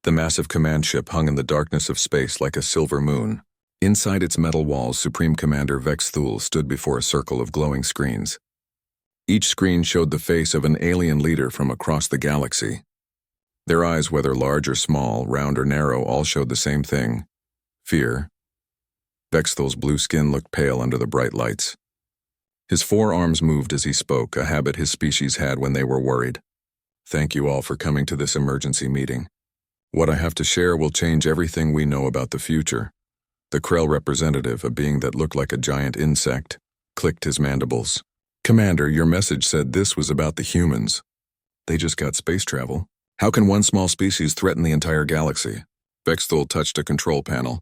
The massive command ship hung in the darkness of space like a silver moon. Inside its metal walls, Supreme Commander Vex Thul stood before a circle of glowing screens. Each screen showed the face of an alien leader from across the galaxy. Their eyes, whether large or small, round or narrow, all showed the same thing: fear. Vex Thul's blue skin looked pale under the bright lights. His forearms moved as he spoke, a habit his species had when they were worried. "Thank you all for coming to this emergency meeting. What I have to share will change everything we know about the future." The Krell representative, a being that looked like a giant insect, clicked his mandibles. "Commander, your message said this was about the humans. They just got space travel. How can one small species threaten the entire galaxy?" Vex Thul touched a control panel.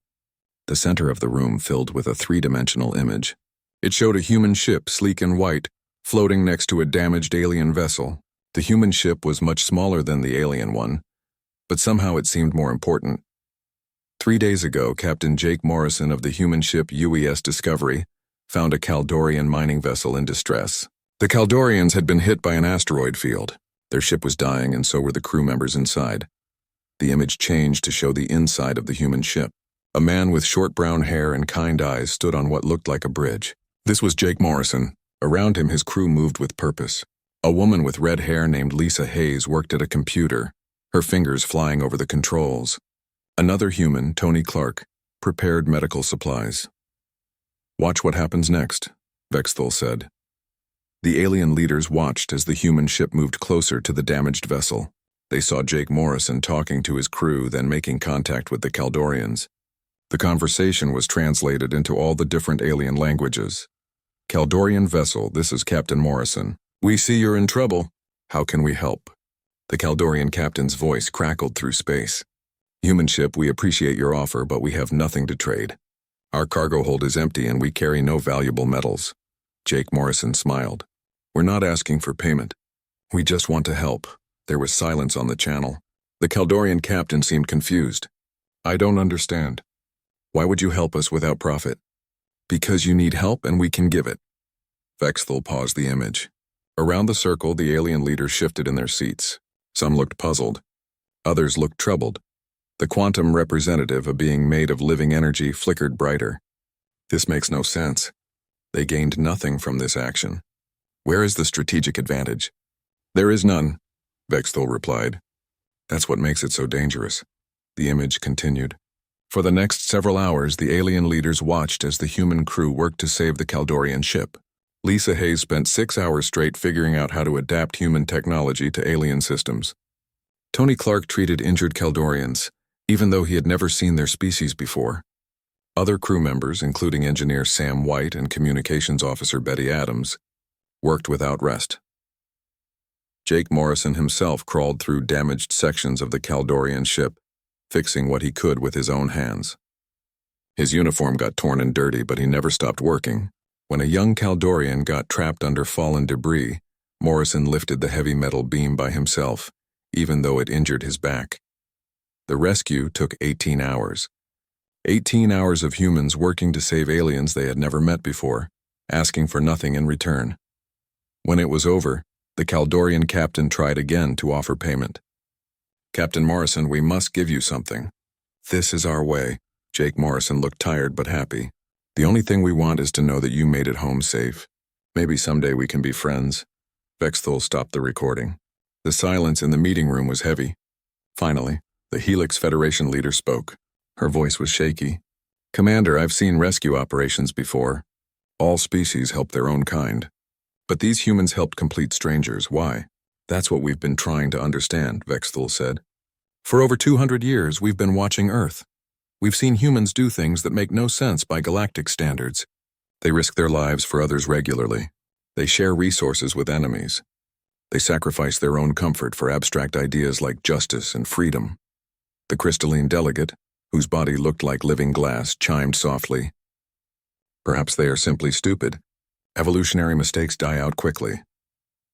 The center of the room filled with a three-dimensional image. It showed a human ship, sleek and white, floating next to a damaged alien vessel. The human ship was much smaller than the alien one, but somehow it seemed more important. 3 days ago, Captain Jake Morrison of the human ship UES Discovery found a Kaldorian mining vessel in distress. The Kaldorians had been hit by an asteroid field. Their ship was dying, and so were the crew members inside. The image changed to show the inside of the human ship. A man with short brown hair and kind eyes stood on what looked like a bridge. This was Jake Morrison. Around him, his crew moved with purpose. A woman with red hair named Lisa Hayes worked at a computer, her fingers flying over the controls. Another human, Tony Clark, prepared medical supplies. "Watch what happens next," Vex Thul said. The alien leaders watched as the human ship moved closer to the damaged vessel. They saw Jake Morrison talking to his crew, then making contact with the Kaldorians. The conversation was translated into all the different alien languages. "Kaldorian vessel, this is Captain Morrison. We see you're in trouble. How can we help?" The Kaldorian captain's voice crackled through space. "Human ship, we appreciate your offer, but we have nothing to trade. Our cargo hold is empty and we carry no valuable metals." Jake Morrison smiled. "We're not asking for payment. We just want to help." There was silence on the channel. The Kaldorian captain seemed confused. "I don't understand. Why would you help us without profit?" "Because you need help and we can give it." Vex Thul paused the image. Around the circle, the alien leaders shifted in their seats. Some looked puzzled. Others looked troubled. The quantum representative, a being made of living energy, flickered brighter. "This makes no sense. They gained nothing from this action. Where is the strategic advantage?" "There is none," Vex Thul replied. "That's what makes it so dangerous." The image continued. For the next several hours, the alien leaders watched as the human crew worked to save the Kaldorian ship. Lisa Hayes spent 6 hours straight figuring out how to adapt human technology to alien systems. Tony Clark treated injured Kaldorians, even though he had never seen their species before. Other crew members, including engineer Sam White and communications officer Betty Adams, worked without rest. Jake Morrison himself crawled through damaged sections of the Kaldorian ship, fixing what he could with his own hands. His uniform got torn and dirty, but he never stopped working. When a young Kaldorian got trapped under fallen debris, Morrison lifted the heavy metal beam by himself, even though it injured his back. The rescue took 18 hours. 18 hours of humans working to save aliens they had never met before, asking for nothing in return. When it was over, the Kaldorian captain tried again to offer payment. "Captain Morrison, we must give you something." "This is our way." Jake Morrison looked tired but happy. "The only thing we want is to know that you made it home safe. Maybe someday we can be friends." Vex Thul stopped the recording. The silence in the meeting room was heavy. Finally, the Helix Federation leader spoke. Her voice was shaky. "Commander, I've seen rescue operations before. All species help their own kind. But these humans helped complete strangers. Why?" "That's what we've been trying to understand," Vex Thul said. "For over 200 years, we've been watching Earth. We've seen humans do things that make no sense by galactic standards. They risk their lives for others regularly. They share resources with enemies. They sacrifice their own comfort for abstract ideas like justice and freedom." The crystalline delegate, whose body looked like living glass, chimed softly. "Perhaps they are simply stupid. Evolutionary mistakes die out quickly."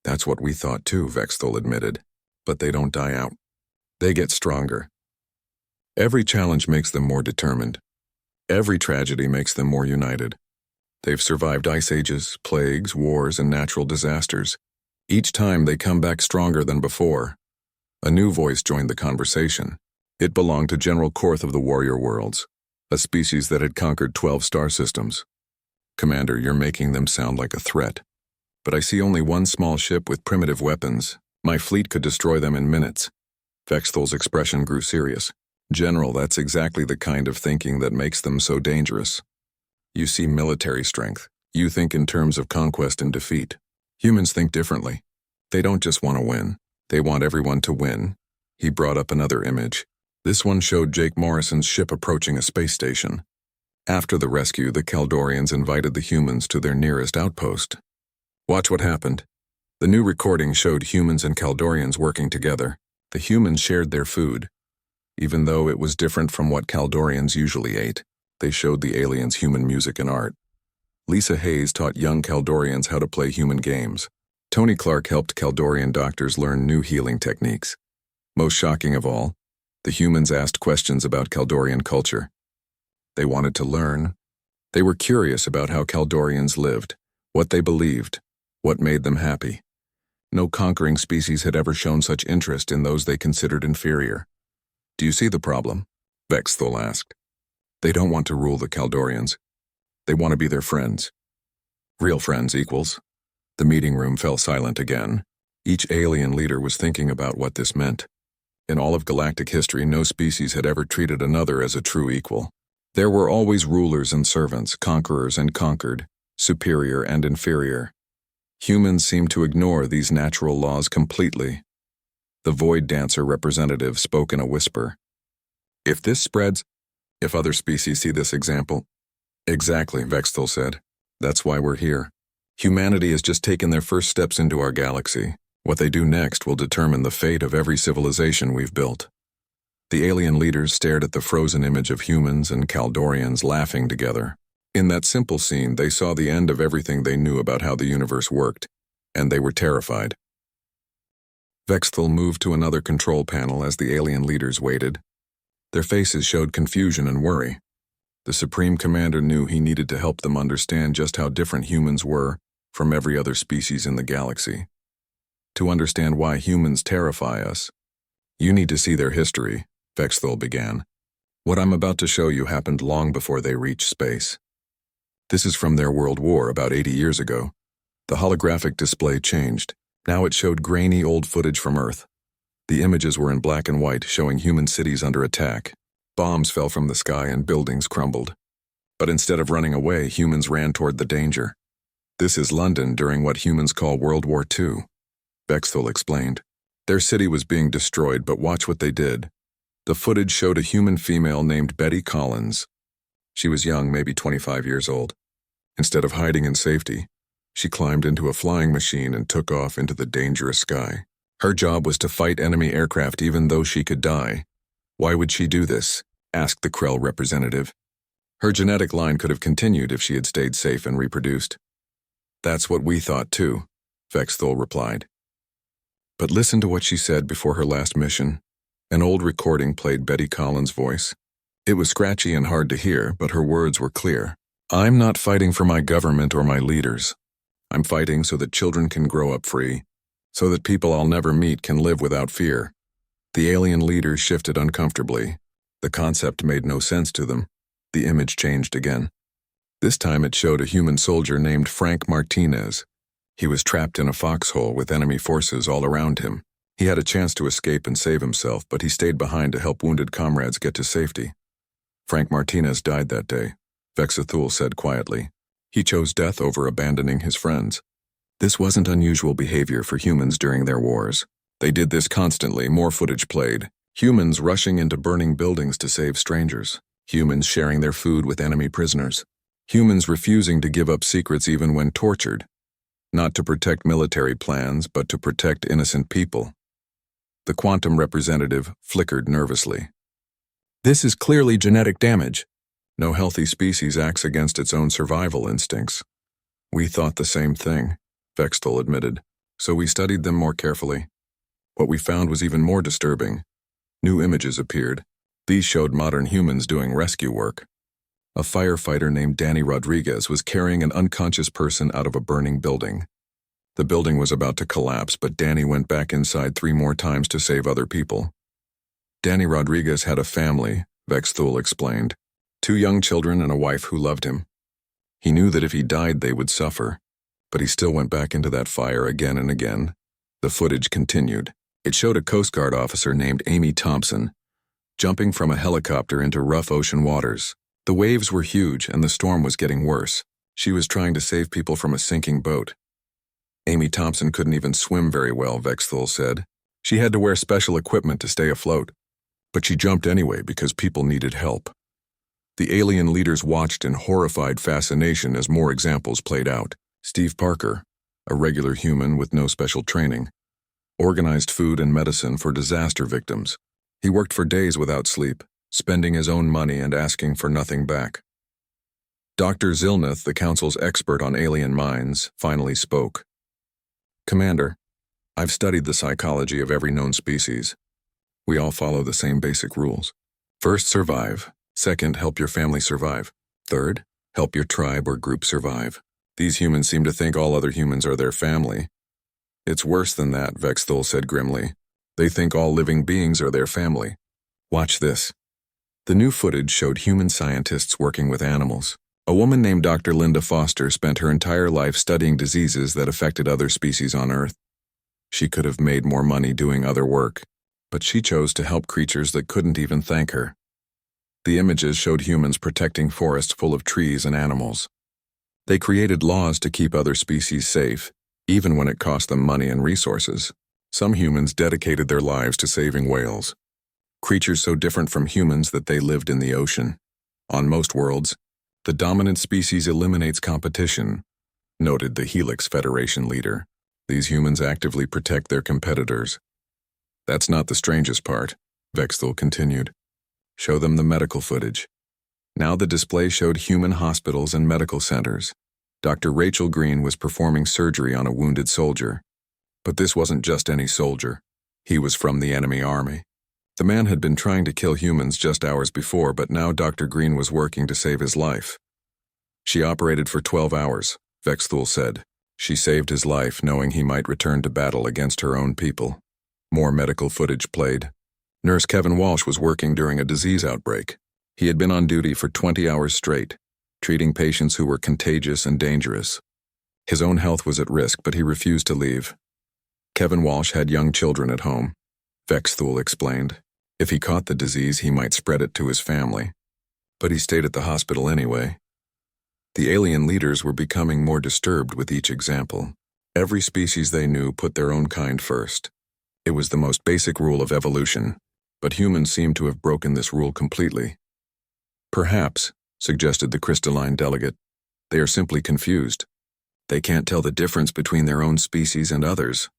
"That's what we thought too," Vex Thul admitted. "But they don't die out. They get stronger. Every challenge makes them more determined. Every tragedy makes them more united. They've survived ice ages, plagues, wars, and natural disasters. Each time they come back stronger than before." A new voice joined the conversation. It belonged to General Korth of the Warrior Worlds, a species that had conquered 12 star systems. Commander, you're making them sound like a threat. But I see only one small ship with primitive weapons. My fleet could destroy them in minutes. Vexthal's expression grew serious. General, that's exactly the kind of thinking that makes them so dangerous. You see military strength. You think in terms of conquest and defeat. Humans think differently. They don't just want to win. They want everyone to win. He brought up another image. This one showed Jake Morrison's ship approaching a space station. After the rescue, the Kaldorians invited the humans to their nearest outpost. Watch what happened. The new recording showed humans and Kaldorians working together. The humans shared their food. Even though it was different from what Kaldorians usually ate, they showed the aliens human music and art. Lisa Hayes taught young Kaldorians how to play human games. Tony Clark helped Kaldorian doctors learn new healing techniques. Most shocking of all, the humans asked questions about Kaldorian culture. They wanted to learn. They were curious about how Kaldorians lived, what they believed, what made them happy. No conquering species had ever shown such interest in those they considered inferior. Do you see the problem? Vexthal asked. They don't want to rule the Kaldorians. They want to be their friends. Real friends equals. The meeting room fell silent again. Each alien leader was thinking about what this meant. In all of galactic history, no species had ever treated another as a true equal. There were always rulers and servants, conquerors and conquered, superior and inferior. Humans seemed to ignore these natural laws completely. The Void Dancer representative spoke in a whisper. If this spreads, if other species see this example. Exactly, Vexthal said. That's why we're here. Humanity has just taken their first steps into our galaxy. What they do next will determine the fate of every civilization we've built. The alien leaders stared at the frozen image of humans and Kaldorians laughing together. In that simple scene, they saw the end of everything they knew about how the universe worked, and they were terrified. Vexthal moved to another control panel as the alien leaders waited. Their faces showed confusion and worry. The Supreme Commander knew he needed to help them understand just how different humans were from every other species in the galaxy. To understand why humans terrify us, you need to see their history, Vexthal began. What I'm about to show you happened long before they reached space. This is from their World War about 80 years ago. The holographic display changed. Now it showed grainy old footage from Earth. The images were in black and white, showing human cities under attack. Bombs fell from the sky and buildings crumbled. But instead of running away, humans ran toward the danger. This is London during what humans call World War II. Vexthal explained. Their city was being destroyed, but watch what they did. The footage showed a human female named Betty Collins. She was young, maybe 25 years old. Instead of hiding in safety, she climbed into a flying machine and took off into the dangerous sky. Her job was to fight enemy aircraft even though she could die. Why would she do this? Asked the Krell representative. Her genetic line could have continued if she had stayed safe and reproduced. That's what we thought too, Vexthal replied. But listen to what she said before her last mission. An old recording played Betty Collins' voice. It was scratchy and hard to hear, but her words were clear. I'm not fighting for my government or my leaders. I'm fighting so that children can grow up free, so that people I'll never meet can live without fear. The alien leaders shifted uncomfortably. The concept made no sense to them. The image changed again. This time it showed a human soldier named Frank Martinez. He was trapped in a foxhole with enemy forces all around him. He had a chance to escape and save himself, but he stayed behind to help wounded comrades get to safety. Frank Martinez died that day, Vexthal said quietly. He chose death over abandoning his friends. This wasn't unusual behavior for humans during their wars. They did this constantly. More footage played. Humans rushing into burning buildings to save strangers. Humans sharing their food with enemy prisoners. Humans refusing to give up secrets even when tortured. Not to protect military plans, but to protect innocent people. The quantum representative flickered nervously. This is clearly genetic damage. No healthy species acts against its own survival instincts. We thought the same thing, Vexthal admitted, so we studied them more carefully. What we found was even more disturbing. New images appeared. These showed modern humans doing rescue work. A firefighter named Danny Rodriguez was carrying an unconscious person out of a burning building. The building was about to collapse, but Danny went back inside 3 more times to save other people. Danny Rodriguez had a family, Vexthul explained. 2 young children and a wife who loved him. He knew that if he died they would suffer, but he still went back into that fire again and again. The footage continued. It showed a Coast Guard officer named Amy Thompson jumping from a helicopter into rough ocean waters. The waves were huge and the storm was getting worse. She was trying to save people from a sinking boat. Amy Thompson couldn't even swim very well, Vexthul said. She had to wear special equipment to stay afloat. But she jumped anyway because people needed help. The alien leaders watched in horrified fascination as more examples played out. Steve Parker, a regular human with no special training, organized food and medicine for disaster victims. He worked for days without sleep, spending his own money and asking for nothing back. Dr. Zilnath, the Council's expert on alien minds, finally spoke. Commander, I've studied the psychology of every known species. We all follow the same basic rules. First, survive. Second, help your family survive. Third, help your tribe or group survive. These humans seem to think all other humans are their family. It's worse than that, Vexthul said grimly. They think all living beings are their family. Watch this. The new footage showed human scientists working with animals. A woman named Dr. Linda Foster spent her entire life studying diseases that affected other species on Earth. She could have made more money doing other work, but she chose to help creatures that couldn't even thank her. The images showed humans protecting forests full of trees and animals. They created laws to keep other species safe, even when it cost them money and resources. Some humans dedicated their lives to saving whales, creatures so different from humans that they lived in the ocean. On most worlds, the dominant species eliminates competition, noted the Helix Federation leader. These humans actively protect their competitors. That's not the strangest part, Vexthul continued. Show them the medical footage. Now the display showed human hospitals and medical centers. Dr. Rachel Green was performing surgery on a wounded soldier. But this wasn't just any soldier. He was from the enemy army. The man had been trying to kill humans just hours before, but now Dr. Green was working to save his life. She operated for 12 hours, Vexthul said. She saved his life, knowing he might return to battle against her own people. More medical footage played. Nurse Kevin Walsh was working during a disease outbreak. He had been on duty for 20 hours straight, treating patients who were contagious and dangerous. His own health was at risk, but he refused to leave. Kevin Walsh had young children at home, Vexthul explained. If he caught the disease, he might spread it to his family. But he stayed at the hospital anyway. The alien leaders were becoming more disturbed with each example. Every species they knew put their own kind first. It was the most basic rule of evolution, but humans seemed to have broken this rule completely. Perhaps, suggested the crystalline delegate, they are simply confused. They can't tell the difference between their own species and others.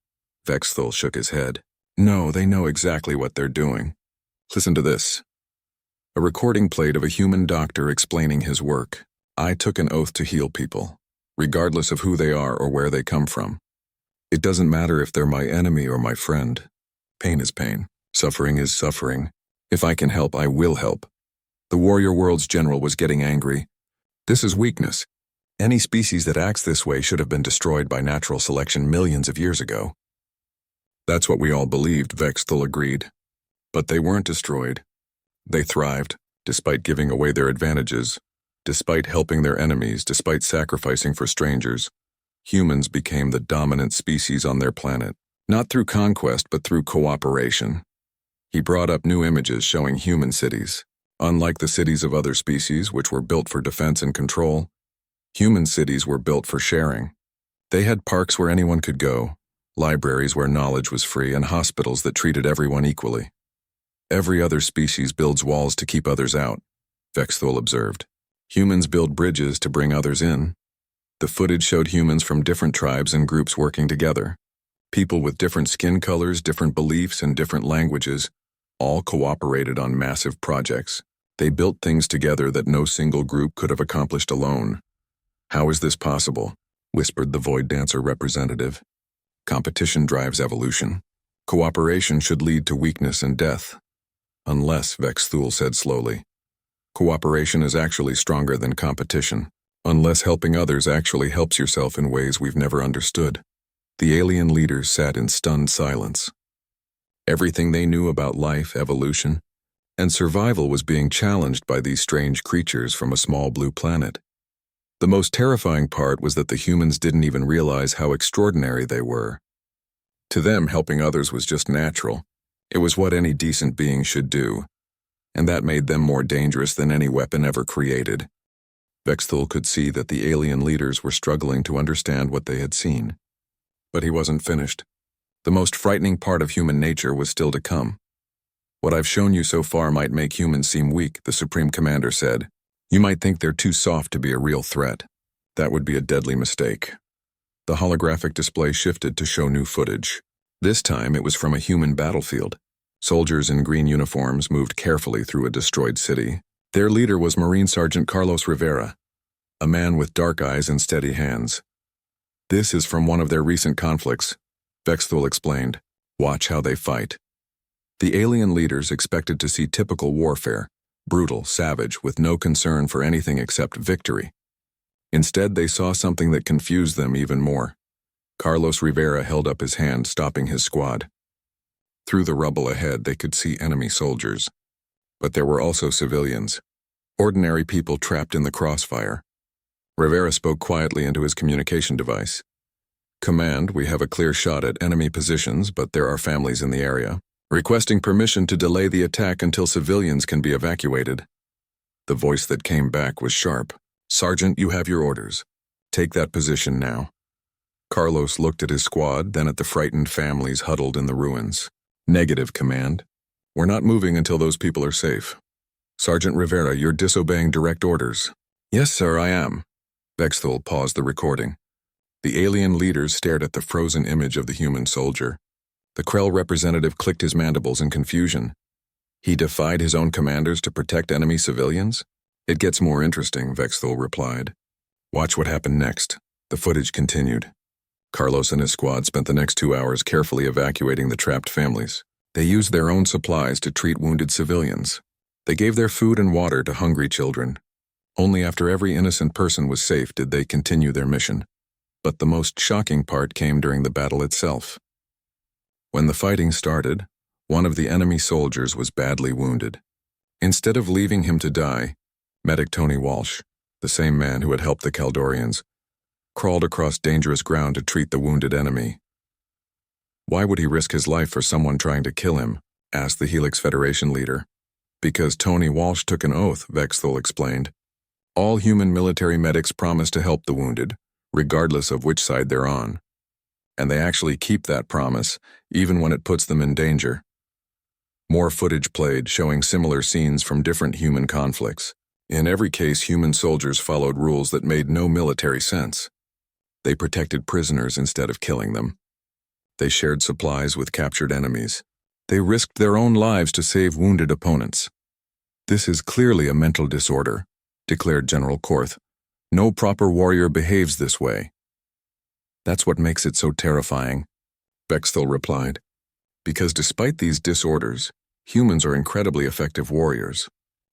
Vexthul shook his head. No, they know exactly what they're doing. Listen to this. A recording played of a human doctor explaining his work. I took an oath to heal people, regardless of who they are or where they come from. It doesn't matter if they're my enemy or my friend. Pain is pain. Suffering is suffering. If I can help, I will help. The Warrior World's general was getting angry. This is weakness. Any species that acts this way should have been destroyed by natural selection millions of years ago. That's what we all believed, Vexthul agreed. But they weren't destroyed. They thrived, despite giving away their advantages, despite helping their enemies, despite sacrificing for strangers. Humans became the dominant species on their planet, not through conquest but through cooperation. He brought up new images showing human cities. Unlike the cities of other species, which were built for defense and control, human cities were built for sharing. They had parks where anyone could go, libraries where knowledge was free, and hospitals that treated everyone equally. Every other species builds walls to keep others out, Vexthul observed. Humans build bridges to bring others in. The footage showed humans from different tribes and groups working together. People with different skin colors, different beliefs, and different languages all cooperated on massive projects. They built things together that no single group could have accomplished alone. How is this possible? Whispered the Void Dancer representative. Competition drives evolution. Cooperation should lead to weakness and death. Unless, Vexthul said slowly. Cooperation is actually stronger than competition. Unless helping others actually helps yourself in ways we've never understood. The alien leaders sat in stunned silence. Everything they knew about life, evolution, and survival was being challenged by these strange creatures from a small blue planet. The most terrifying part was that the humans didn't even realize how extraordinary they were. To them, helping others was just natural. It was what any decent being should do, and that made them more dangerous than any weapon ever created. Vexthul could see that the alien leaders were struggling to understand what they had seen. But he wasn't finished. The most frightening part of human nature was still to come. What I've shown you so far might make humans seem weak, the Supreme Commander said. You might think they're too soft to be a real threat. That would be a deadly mistake. The holographic display shifted to show new footage. This time it was from a human battlefield. Soldiers in green uniforms moved carefully through a destroyed city. Their leader was Marine Sergeant Carlos Rivera, a man with dark eyes and steady hands. This is from one of their recent conflicts, Vexthul explained. Watch how they fight. The alien leaders expected to see typical warfare, brutal, savage, with no concern for anything except victory. Instead, they saw something that confused them even more. Carlos Rivera held up his hand, stopping his squad. Through the rubble ahead, they could see enemy soldiers. But there were also civilians, ordinary people trapped in the crossfire. Rivera spoke quietly into his communication device. Command, we have a clear shot at enemy positions, but there are families in the area. Requesting permission to delay the attack until civilians can be evacuated. The voice that came back was sharp. Sergeant, you have your orders. Take that position now. Carlos looked at his squad, then at the frightened families huddled in the ruins. Negative, Command. We're not moving until those people are safe. Sergeant Rivera, you're disobeying direct orders. Yes, sir, I am. Vexthul paused the recording. The alien leaders stared at the frozen image of the human soldier. The Krell representative clicked his mandibles in confusion. He defied his own commanders to protect enemy civilians? It gets more interesting, Vexthul replied. Watch what happened next. The footage continued. Carlos and his squad spent the next 2 hours carefully evacuating the trapped families. They used their own supplies to treat wounded civilians. They gave their food and water to hungry children. Only after every innocent person was safe did they continue their mission. But the most shocking part came during the battle itself. When the fighting started, one of the enemy soldiers was badly wounded. Instead of leaving him to die, medic Tony Walsh, the same man who had helped the Kaldorians, crawled across dangerous ground to treat the wounded enemy. Why would he risk his life for someone trying to kill him? Asked the Helix Federation leader. Because Tony Walsh took an oath, Vexthul explained. All human military medics promise to help the wounded, regardless of which side they're on. And they actually keep that promise, even when it puts them in danger. More footage played, showing similar scenes from different human conflicts. In every case, human soldiers followed rules that made no military sense. They protected prisoners instead of killing them. They shared supplies with captured enemies. They risked their own lives to save wounded opponents. This is clearly a mental disorder, declared General Korth. No proper warrior behaves this way. That's what makes it so terrifying, Vexthul replied. Because despite these disorders, humans are incredibly effective warriors.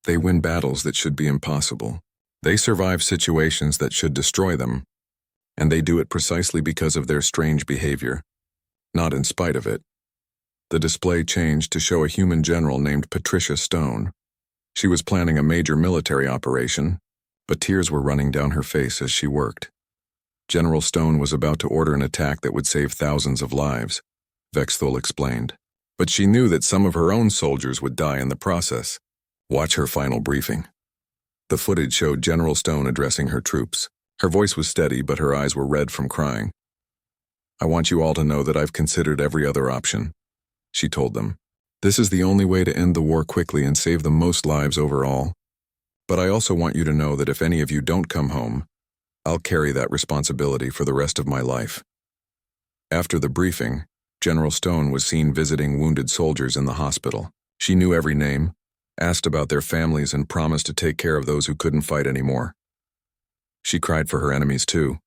They win battles that should be impossible. They survive situations that should destroy them. And they do it precisely because of their strange behavior, not in spite of it. The display changed to show a human general named Patricia Stone. She was planning a major military operation, but tears were running down her face as she worked. General Stone was about to order an attack that would save thousands of lives, Vexthul explained. But she knew that some of her own soldiers would die in the process. Watch her final briefing. The footage showed General Stone addressing her troops. Her voice was steady, but her eyes were red from crying. I want you all to know that I've considered every other option, she told them. This is the only way to end the war quickly and save the most lives overall. But I also want you to know that if any of you don't come home, I'll carry that responsibility for the rest of my life. After the briefing, General Stone was seen visiting wounded soldiers in the hospital. She knew every name, asked about their families, and promised to take care of those who couldn't fight anymore. She cried for her enemies too,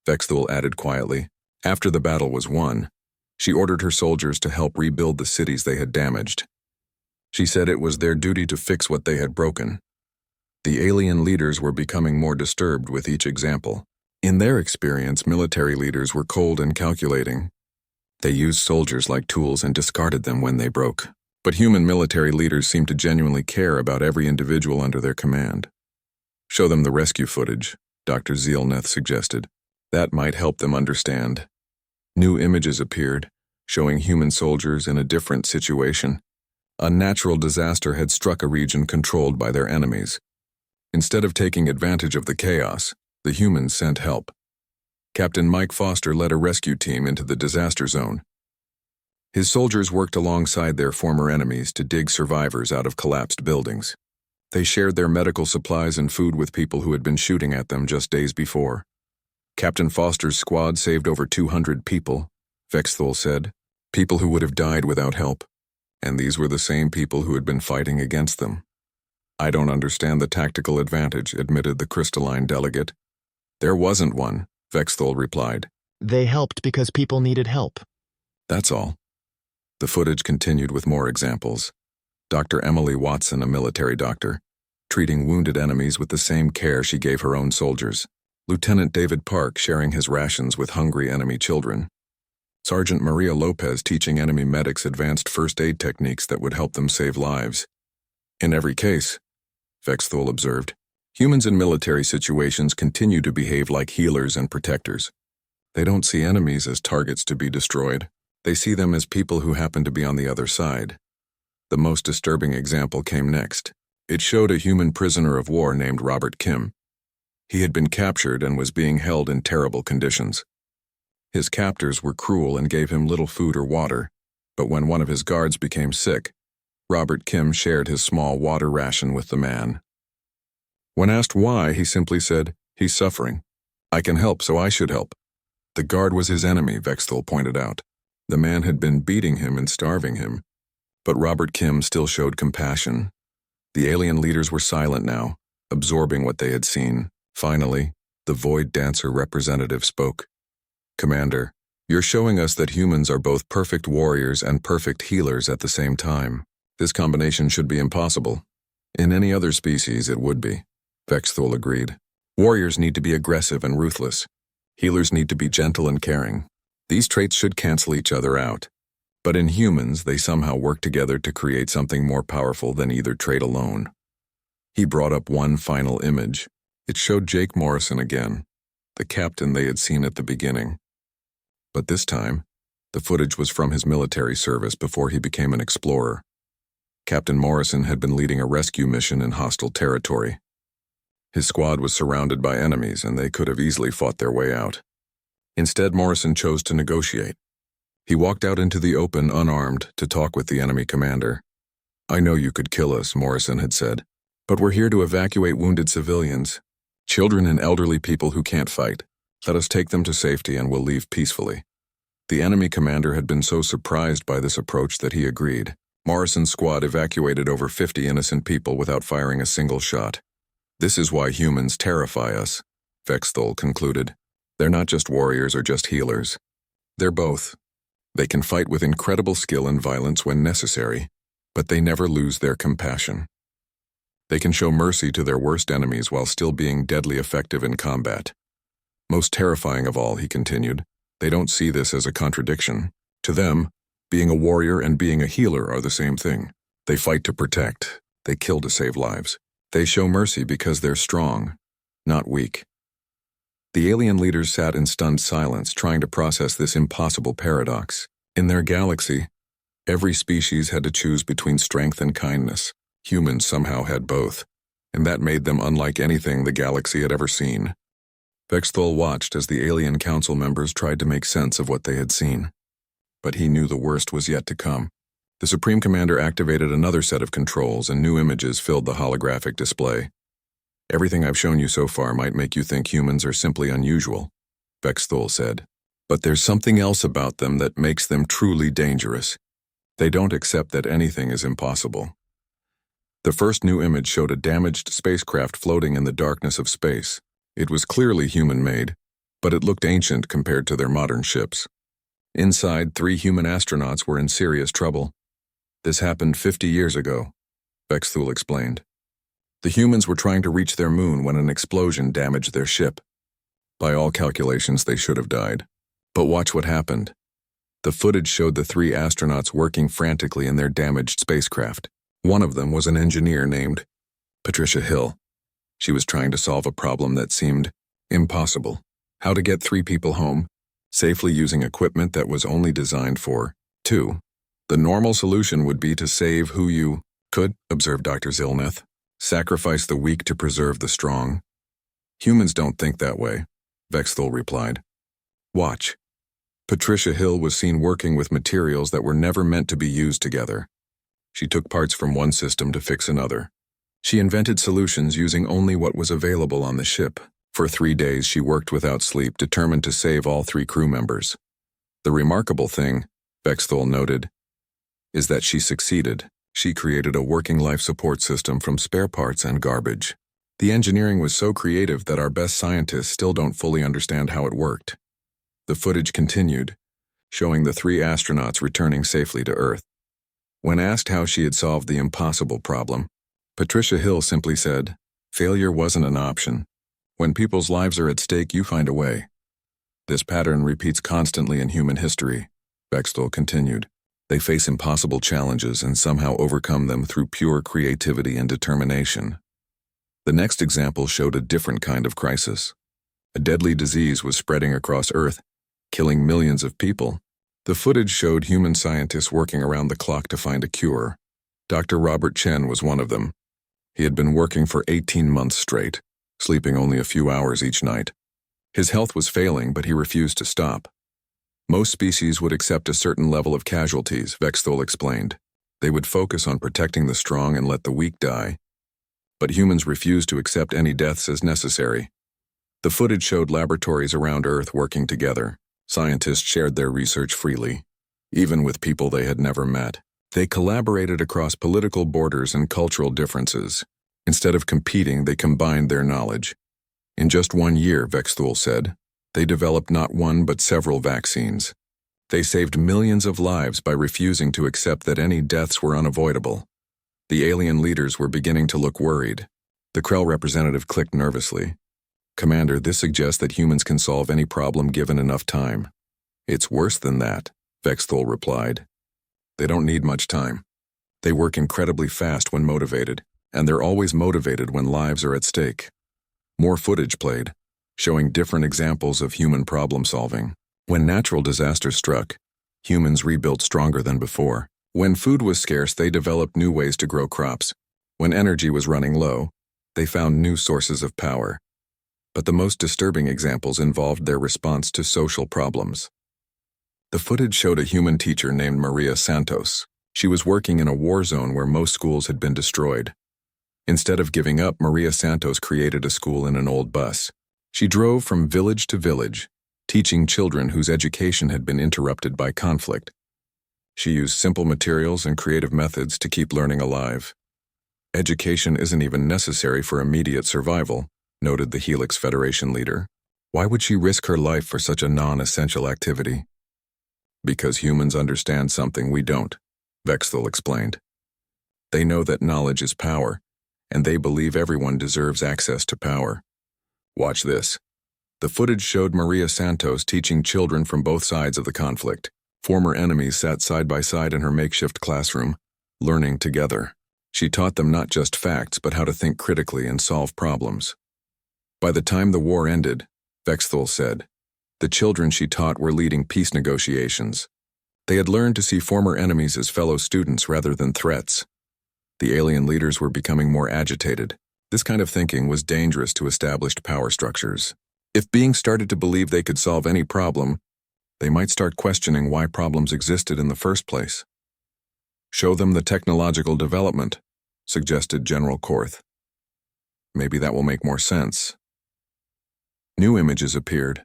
Vexthul added quietly. After the battle was won, she ordered her soldiers to help rebuild the cities they had damaged. She said it was their duty to fix what they had broken. The alien leaders were becoming more disturbed with each example. In their experience, military leaders were cold and calculating. They used soldiers like tools and discarded them when they broke. But human military leaders seemed to genuinely care about every individual under their command. Show them the rescue footage, Dr. Zielneth suggested. That might help them understand. New images appeared, showing human soldiers in a different situation. A natural disaster had struck a region controlled by their enemies. Instead of taking advantage of the chaos, the humans sent help. Captain Mike Foster led a rescue team into the disaster zone. His soldiers worked alongside their former enemies to dig survivors out of collapsed buildings. They shared their medical supplies and food with people who had been shooting at them just days before. Captain Foster's squad saved over 200 people, Vexthul said, people who would have died without help. And these were the same people who had been fighting against them. I don't understand the tactical advantage, admitted the crystalline delegate. There wasn't one, Vexthul replied. They helped because people needed help. That's all. The footage continued with more examples. Dr. Emily Watson, a military doctor, treating wounded enemies with the same care she gave her own soldiers. Lieutenant David Park sharing his rations with hungry enemy children. Sergeant Maria Lopez teaching enemy medics advanced first aid techniques that would help them save lives. In every case, Vexthul observed, humans in military situations continue to behave like healers and protectors. They don't see enemies as targets to be destroyed. They see them as people who happen to be on the other side. The most disturbing example came next. It showed a human prisoner of war named Robert Kim. He had been captured and was being held in terrible conditions. His captors were cruel and gave him little food or water, but when one of his guards became sick, Robert Kim shared his small water ration with the man. When asked why, he simply said, "He's suffering. I can help, so I should help." The guard was his enemy, Vexthul pointed out. The man had been beating him and starving him, but Robert Kim still showed compassion. The alien leaders were silent now, absorbing what they had seen. Finally, the Void Dancer representative spoke. "Commander, you're showing us that humans are both perfect warriors and perfect healers at the same time. This combination should be impossible. In any other species, it would be," Vexthul agreed. "Warriors need to be aggressive and ruthless. Healers need to be gentle and caring. These traits should cancel each other out. But in humans, they somehow work together to create something more powerful than either trait alone." He brought up one final image. It showed Jake Morrison again, the captain they had seen at the beginning. But this time, the footage was from his military service before he became an explorer. Captain Morrison had been leading a rescue mission in hostile territory. His squad was surrounded by enemies, and they could have easily fought their way out. Instead, Morrison chose to negotiate. He walked out into the open unarmed to talk with the enemy commander. "I know you could kill us," Morrison had said, "but we're here to evacuate wounded civilians, children and elderly people who can't fight. Let us take them to safety and we'll leave peacefully." The enemy commander had been so surprised by this approach that he agreed. Morrison's squad evacuated over 50 innocent people without firing a single shot. "This is why humans terrify us," Vexthul concluded. "They're not just warriors or just healers. They're both. They can fight with incredible skill and violence when necessary, but they never lose their compassion. They can show mercy to their worst enemies while still being deadly effective in combat. Most terrifying of all," he continued, "they don't see this as a contradiction. To them, being a warrior and being a healer are the same thing. They fight to protect. They kill to save lives. They show mercy because they're strong, not weak." The alien leaders sat in stunned silence, trying to process this impossible paradox. In their galaxy, every species had to choose between strength and kindness. Humans somehow had both, and that made them unlike anything the galaxy had ever seen. Vexthul watched as the alien council members tried to make sense of what they had seen. But he knew the worst was yet to come. The Supreme Commander activated another set of controls, and new images filled the holographic display. "Everything I've shown you so far might make you think humans are simply unusual," Vexthul said. "But there's something else about them that makes them truly dangerous. They don't accept that anything is impossible." The first new image showed a damaged spacecraft floating in the darkness of space. It was clearly human-made, but it looked ancient compared to their modern ships. Inside, 3 human astronauts were in serious trouble. "This happened 50 years ago," Vexthul explained. "The humans were trying to reach their moon when an explosion damaged their ship. By all calculations, they should have died. But watch what happened. The footage showed the three astronauts working frantically in their damaged spacecraft. One of them was an engineer named Patricia Hill. She was trying to solve a problem that seemed impossible. How to get 3 people home, safely using equipment that was only designed for 2. The normal solution would be to save who you could, observed Dr. Zilneth. Sacrifice the weak to preserve the strong. Humans don't think that way, Vexthul replied. Watch. Patricia Hill was seen working with materials that were never meant to be used together. She took parts from one system to fix another. She invented solutions using only what was available on the ship. For 3 days she worked without sleep, determined to save all 3 crew members. The remarkable thing, Vexthul noted, is that she succeeded. She created a working life support system from spare parts and garbage. The engineering was so creative that our best scientists still don't fully understand how it worked. The footage continued, showing the 3 astronauts returning safely to Earth. When asked how she had solved the impossible problem, Patricia Hill simply said, "Failure wasn't an option. When people's lives are at stake, you find a way." This pattern repeats constantly in human history, Vexthul continued. They face impossible challenges and somehow overcome them through pure creativity and determination. The next example showed a different kind of crisis. A deadly disease was spreading across Earth, killing millions of people. The footage showed human scientists working around the clock to find a cure. Dr. Robert Chen was one of them. He had been working for 18 months straight, sleeping only a few hours each night. His health was failing, but he refused to stop. Most species would accept a certain level of casualties, Vexthul explained. They would focus on protecting the strong and let the weak die. But humans refused to accept any deaths as necessary. The footage showed laboratories around Earth working together. Scientists shared their research freely, even with people they had never met. They collaborated across political borders and cultural differences. Instead of competing, they combined their knowledge. In just 1 year, Vexthul said, they developed not one but several vaccines. They saved millions of lives by refusing to accept that any deaths were unavoidable. The alien leaders were beginning to look worried. The Krell representative clicked nervously. "Commander, this suggests that humans can solve any problem given enough time." "It's worse than that," Vexthul replied. "They don't need much time. They work incredibly fast when motivated, and they're always motivated when lives are at stake." More footage played, showing different examples of human problem-solving. When natural disasters struck, humans rebuilt stronger than before. When food was scarce, they developed new ways to grow crops. When energy was running low, they found new sources of power. But the most disturbing examples involved their response to social problems. The footage showed a human teacher named Maria Santos. She was working in a war zone where most schools had been destroyed. Instead of giving up, Maria Santos created a school in an old bus. She drove from village to village, teaching children whose education had been interrupted by conflict. She used simple materials and creative methods to keep learning alive. "Education isn't even necessary for immediate survival," noted the Helix Federation leader. "Why would she risk her life for such a non-essential activity?" "Because humans understand something we don't," Vexthul explained. "They know that knowledge is power, and they believe everyone deserves access to power. Watch this." The footage showed Maria Santos teaching children from both sides of the conflict. Former enemies sat side by side in her makeshift classroom, learning together. She taught them not just facts, but how to think critically and solve problems. By the time the war ended, Vexthul said, the children she taught were leading peace negotiations. They had learned to see former enemies as fellow students rather than threats. The alien leaders were becoming more agitated. This kind of thinking was dangerous to established power structures. If beings started to believe they could solve any problem, they might start questioning why problems existed in the first place. "Show them the technological development," suggested General Korth. "Maybe that will make more sense." New images appeared,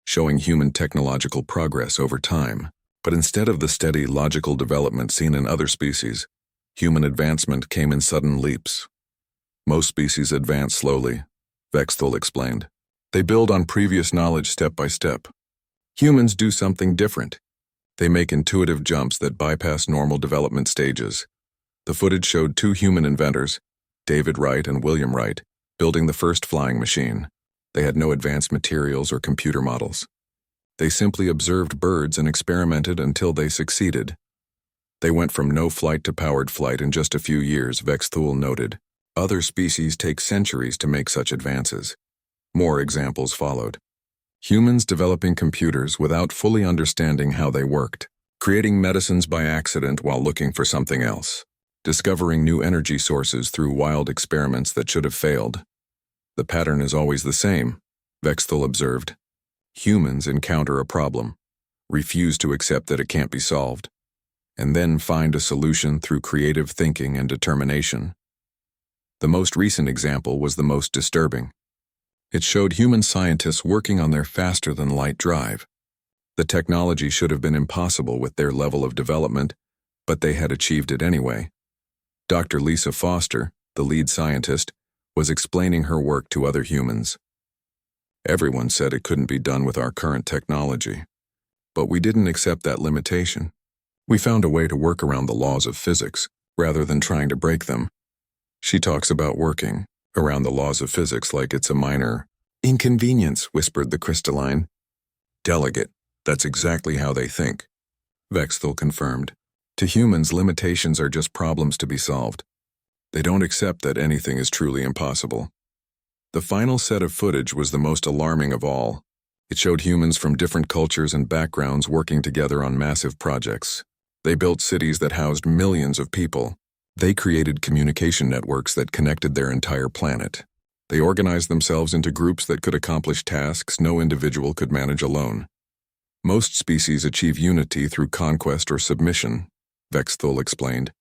showing human technological progress over time. But instead of the steady, logical development seen in other species, human advancement came in sudden leaps. Most species advance slowly, Vexthul explained. They build on previous knowledge step by step. Humans do something different. They make intuitive jumps that bypass normal development stages. The footage showed 2 human inventors, David Wright and William Wright, building the first flying machine. They had no advanced materials or computer models. They simply observed birds and experimented until they succeeded. They went from no flight to powered flight in just a few years, Vexthul noted. Other species take centuries to make such advances. More examples followed. Humans developing computers without fully understanding how they worked, creating medicines by accident while looking for something else, discovering new energy sources through wild experiments that should have failed. The pattern is always the same, Vexthul observed. Humans encounter a problem, refuse to accept that it can't be solved, and then find a solution through creative thinking and determination. The most recent example was the most disturbing. It showed human scientists working on their faster-than-light drive. The technology should have been impossible with their level of development, but they had achieved it anyway. Dr. Lisa Foster, the lead scientist, was explaining her work to other humans. Everyone said it couldn't be done with our current technology, but we didn't accept that limitation. We found a way to work around the laws of physics, rather than trying to break them. She talks about working around the laws of physics like it's a minor inconvenience, whispered the crystalline. Delegate, that's exactly how they think, Vexthul confirmed. To humans, limitations are just problems to be solved. They don't accept that anything is truly impossible. The final set of footage was the most alarming of all. It showed humans from different cultures and backgrounds working together on massive projects. They built cities that housed millions of people. They created communication networks that connected their entire planet. They organized themselves into groups that could accomplish tasks no individual could manage alone. Most species achieve unity through conquest or submission, Vexthul explained.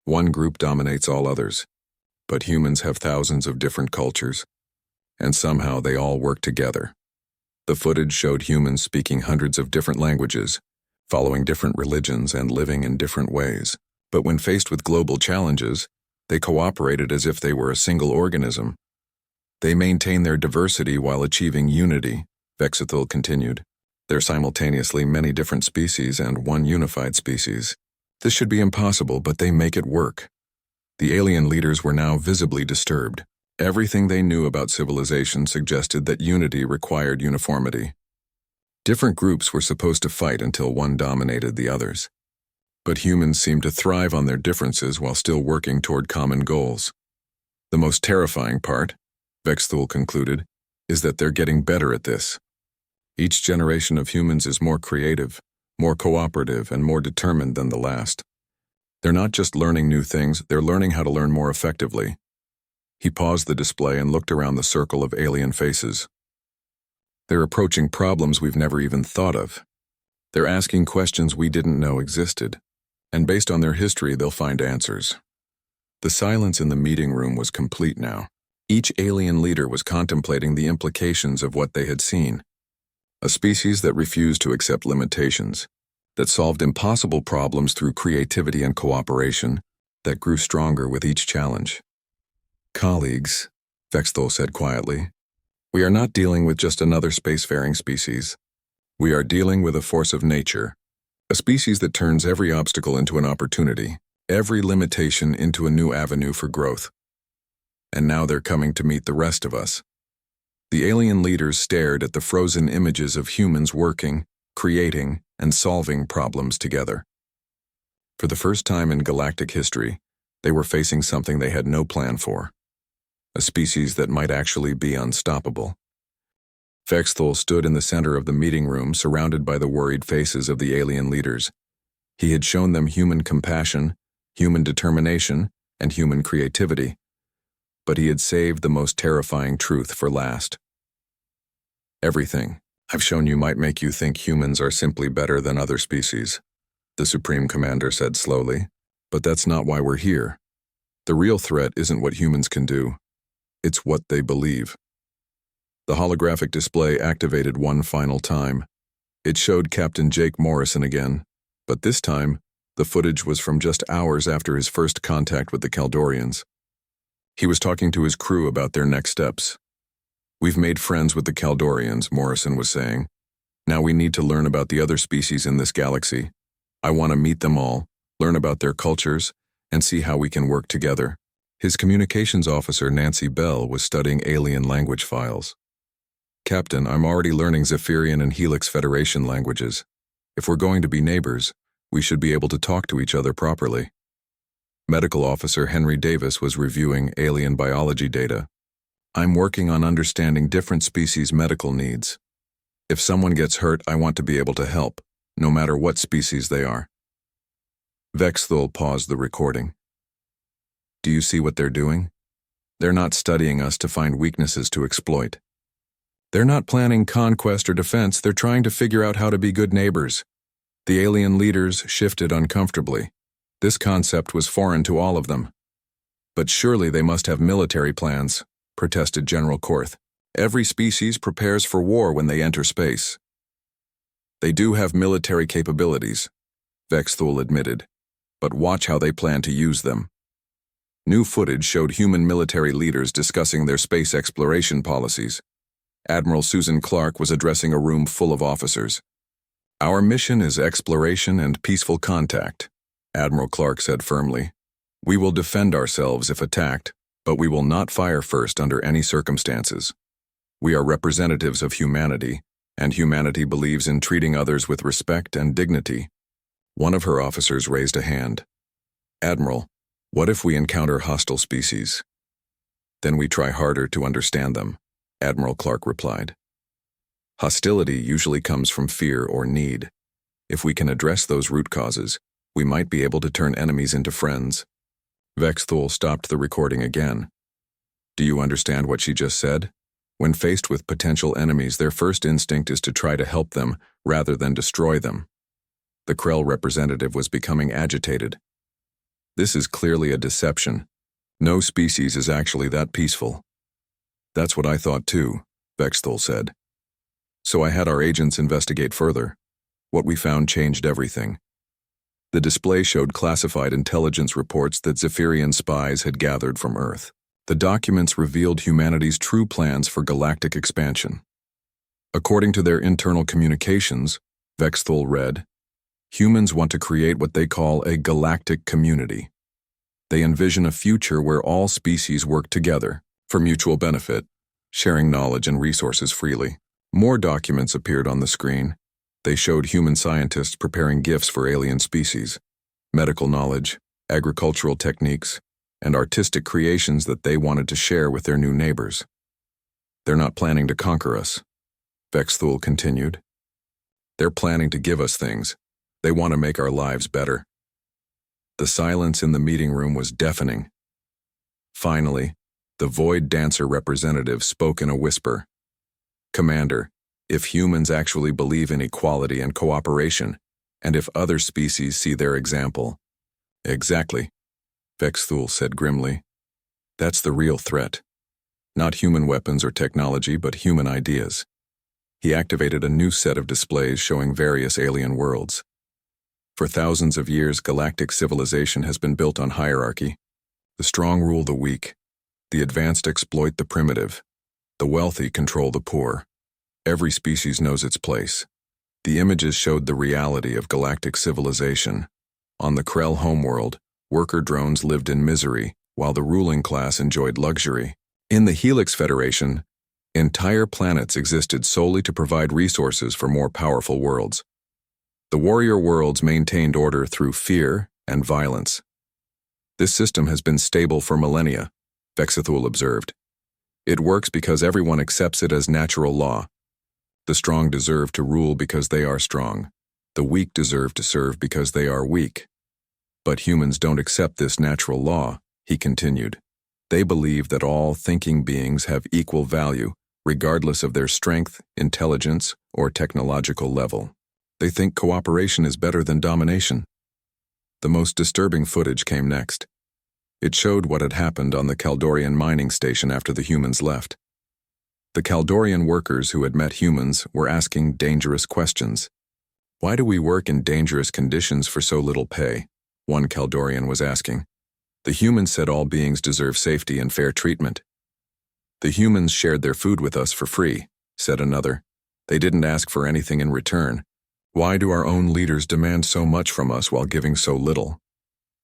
One group dominates all others. But humans have thousands of different cultures, and somehow they all work together. The footage showed humans speaking hundreds of different languages, following different religions and living in different ways. But when faced with global challenges, they cooperated as if they were a single organism. They maintain their diversity while achieving unity, Vexthul continued. There are simultaneously many different species and one unified species. This should be impossible, but they make it work. The alien leaders were now visibly disturbed. Everything they knew about civilization suggested that unity required uniformity. Different groups were supposed to fight until one dominated the others. But humans seem to thrive on their differences while still working toward common goals. The most terrifying part, Vexthul concluded, is that they're getting better at this. Each generation of humans is more creative, more cooperative, and more determined than the last. They're not just learning new things, they're learning how to learn more effectively. He paused the display and looked around the circle of alien faces. They're approaching problems we've never even thought of. They're asking questions we didn't know existed. And based on their history, they'll find answers. The silence in the meeting room was complete now. Each alien leader was contemplating the implications of what they had seen. A species that refused to accept limitations, that solved impossible problems through creativity and cooperation, that grew stronger with each challenge. Colleagues, Vexthul said quietly, we are not dealing with just another spacefaring species. We are dealing with a force of nature. A species that turns every obstacle into an opportunity, every limitation into a new avenue for growth. And now they're coming to meet the rest of us. The alien leaders stared at the frozen images of humans working, creating, and solving problems together. For the first time in galactic history, they were facing something they had no plan for. A species that might actually be unstoppable. Vexthul stood in the center of the meeting room, surrounded by the worried faces of the alien leaders. He had shown them human compassion, human determination, and human creativity. But he had saved the most terrifying truth for last. Everything I've shown you might make you think humans are simply better than other species, the Supreme Commander said slowly. But that's not why we're here. The real threat isn't what humans can do. It's what they believe. The holographic display activated one final time. It showed Captain Jake Morrison again, but this time, the footage was from just hours after his first contact with the Kaldorians. He was talking to his crew about their next steps. We've made friends with the Kaldorians, Morrison was saying. Now we need to learn about the other species in this galaxy. I want to meet them all, learn about their cultures, and see how we can work together. His communications officer, Nancy Bell, was studying alien language files. Captain, I'm already learning Zephyrian and Helix Federation languages. If we're going to be neighbors, we should be able to talk to each other properly. Medical Officer Henry Davis was reviewing alien biology data. I'm working on understanding different species' medical needs. If someone gets hurt, I want to be able to help, no matter what species they are. Vexthul paused the recording. Do you see what they're doing? They're not studying us to find weaknesses to exploit. They're not planning conquest or defense, they're trying to figure out how to be good neighbors. The alien leaders shifted uncomfortably. This concept was foreign to all of them. But surely they must have military plans, protested General Korth. Every species prepares for war when they enter space. They do have military capabilities, Vexthul admitted, but watch how they plan to use them. New footage showed human military leaders discussing their space exploration policies. Admiral Susan Clark was addressing a room full of officers. Our mission is exploration and peaceful contact, Admiral Clark said firmly. We will defend ourselves if attacked, but we will not fire first under any circumstances. We are representatives of humanity, and humanity believes in treating others with respect and dignity. One of her officers raised a hand. Admiral, what if we encounter hostile species? Then we try harder to understand them, Admiral Clark replied. Hostility usually comes from fear or need. If we can address those root causes, we might be able to turn enemies into friends. Vexthul stopped the recording again. Do you understand what she just said? When faced with potential enemies, their first instinct is to try to help them rather than destroy them. The Krell representative was becoming agitated. This is clearly a deception. No species is actually that peaceful. That's what I thought too, Vexthul said. So I had our agents investigate further. What we found changed everything. The display showed classified intelligence reports that Zephyrian spies had gathered from Earth. The documents revealed humanity's true plans for galactic expansion. According to their internal communications, Vexthul read, humans want to create what they call a galactic community. They envision a future where all species work together for mutual benefit, sharing knowledge and resources freely. More documents appeared on the screen. They showed human scientists preparing gifts for alien species, medical knowledge, agricultural techniques, and artistic creations that they wanted to share with their new neighbors. They're not planning to conquer us, Vexthul continued. They're planning to give us things. They want to make our lives better. The silence in the meeting room was deafening. Finally, the Void Dancer representative spoke in a whisper. Commander, if humans actually believe in equality and cooperation, and if other species see their example. Exactly, Vexthul said grimly. That's the real threat. Not human weapons or technology, but human ideas. He activated a new set of displays showing various alien worlds. For thousands of years, galactic civilization has been built on hierarchy. The strong rule the weak. The advanced exploit the primitive. The wealthy control the poor. Every species knows its place. The images showed the reality of galactic civilization. On the Krell homeworld, worker drones lived in misery, while the ruling class enjoyed luxury. In the Helix Federation, entire planets existed solely to provide resources for more powerful worlds. The warrior worlds maintained order through fear and violence. This system has been stable for millennia, Vexthul observed. It works because everyone accepts it as natural law. The strong deserve to rule because they are strong. The weak deserve to serve because they are weak. But humans don't accept this natural law, he continued. They believe that all thinking beings have equal value, regardless of their strength, intelligence, or technological level. They think cooperation is better than domination. The most disturbing footage came next. It showed what had happened on the Kaldorian mining station after the humans left. The Kaldorian workers who had met humans were asking dangerous questions. Why do we work in dangerous conditions for so little pay? One Kaldorian was asking. The humans said all beings deserve safety and fair treatment. The humans shared their food with us for free, said another. They didn't ask for anything in return. Why do our own leaders demand so much from us while giving so little?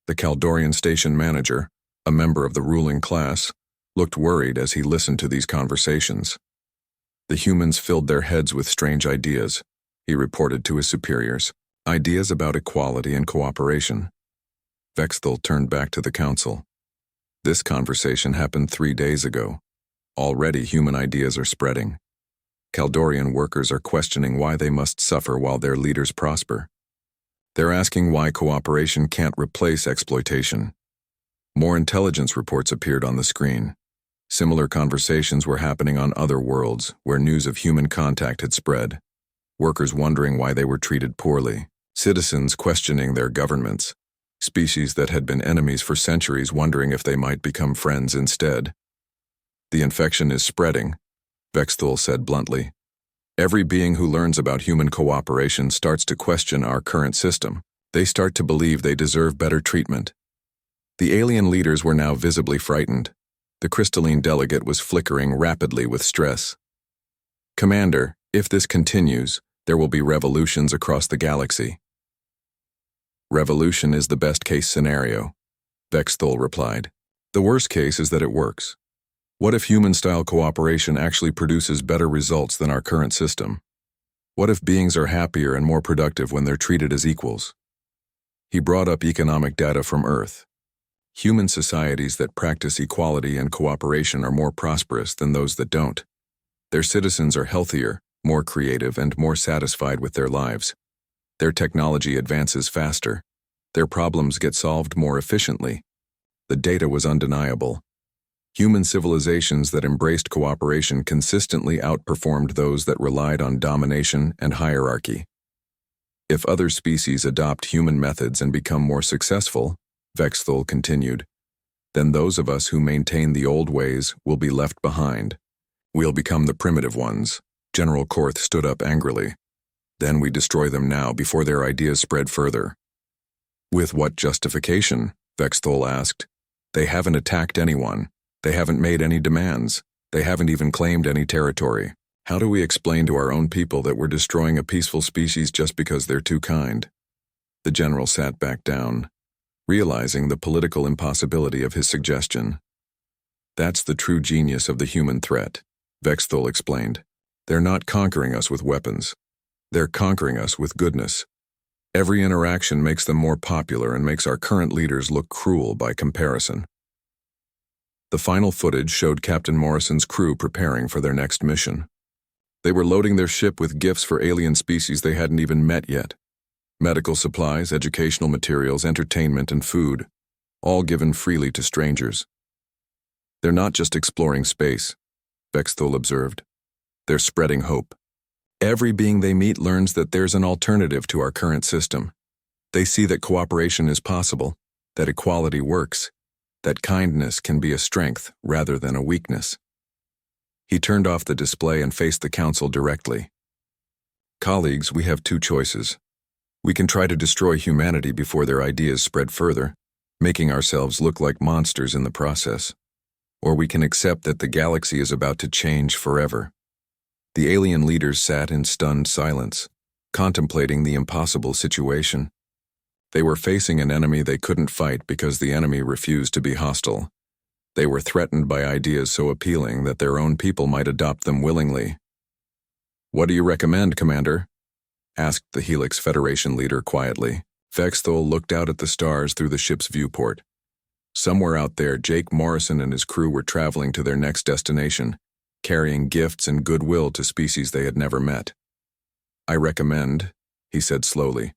The Kaldorian station manager, a member of the ruling class, looked worried as he listened to these conversations. The humans filled their heads with strange ideas, he reported to his superiors. Ideas about equality and cooperation. Vexthul turned back to the council. This conversation happened 3 days ago. Already human ideas are spreading. Kaldorian workers are questioning why they must suffer while their leaders prosper. They're asking why cooperation can't replace exploitation. More intelligence reports appeared on the screen. Similar conversations were happening on other worlds where news of human contact had spread. Workers wondering why they were treated poorly. Citizens questioning their governments. Species that had been enemies for centuries wondering if they might become friends instead. The infection is spreading, Vexthul said bluntly. Every being who learns about human cooperation starts to question our current system. They start to believe they deserve better treatment. The alien leaders were now visibly frightened. The crystalline delegate was flickering rapidly with stress. Commander, if this continues, there will be revolutions across the galaxy. Revolution is the best-case scenario, Vexthul replied. The worst case is that it works. What if human-style cooperation actually produces better results than our current system? What if beings are happier and more productive when they're treated as equals? He brought up economic data from Earth. Human societies that practice equality and cooperation are more prosperous than those that don't. Their citizens are healthier, more creative, and more satisfied with their lives. Their technology advances faster. Their problems get solved more efficiently. The data was undeniable. Human civilizations that embraced cooperation consistently outperformed those that relied on domination and hierarchy. If other species adopt human methods and become more successful, Vexthul continued, then those of us who maintain the old ways will be left behind. We'll become the primitive ones. General Korth stood up angrily. Then we destroy them now before their ideas spread further. With what justification? Vexthul asked. They haven't attacked anyone. They haven't made any demands. They haven't even claimed any territory. How do we explain to our own people that we're destroying a peaceful species just because they're too kind? The general sat back down, realizing the political impossibility of his suggestion. That's the true genius of the human threat, Vexthul explained. They're not conquering us with weapons. They're conquering us with goodness. Every interaction makes them more popular and makes our current leaders look cruel by comparison. The final footage showed Captain Morrison's crew preparing for their next mission. They were loading their ship with gifts for alien species they hadn't even met yet. Medical supplies, educational materials, entertainment, and food, all given freely to strangers. They're not just exploring space, Vexthul observed. They're spreading hope. Every being they meet learns that there's an alternative to our current system. They see that cooperation is possible, that equality works, that kindness can be a strength rather than a weakness. He turned off the display and faced the council directly. Colleagues, we have two choices. We can try to destroy humanity before their ideas spread further, making ourselves look like monsters in the process. Or we can accept that the galaxy is about to change forever. The alien leaders sat in stunned silence, contemplating the impossible situation. They were facing an enemy they couldn't fight because the enemy refused to be hostile. They were threatened by ideas so appealing that their own people might adopt them willingly. "What do you recommend, Commander?" asked the Helix Federation leader quietly. Vexthul looked out at the stars through the ship's viewport. Somewhere out there, Jake Morrison and his crew were traveling to their next destination, carrying gifts and goodwill to species they had never met. "I recommend," he said slowly,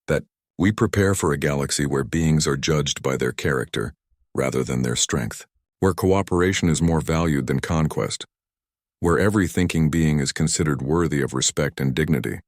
"that we prepare for a galaxy where beings are judged by their character rather than their strength, where cooperation is more valued than conquest, where every thinking being is considered worthy of respect and dignity.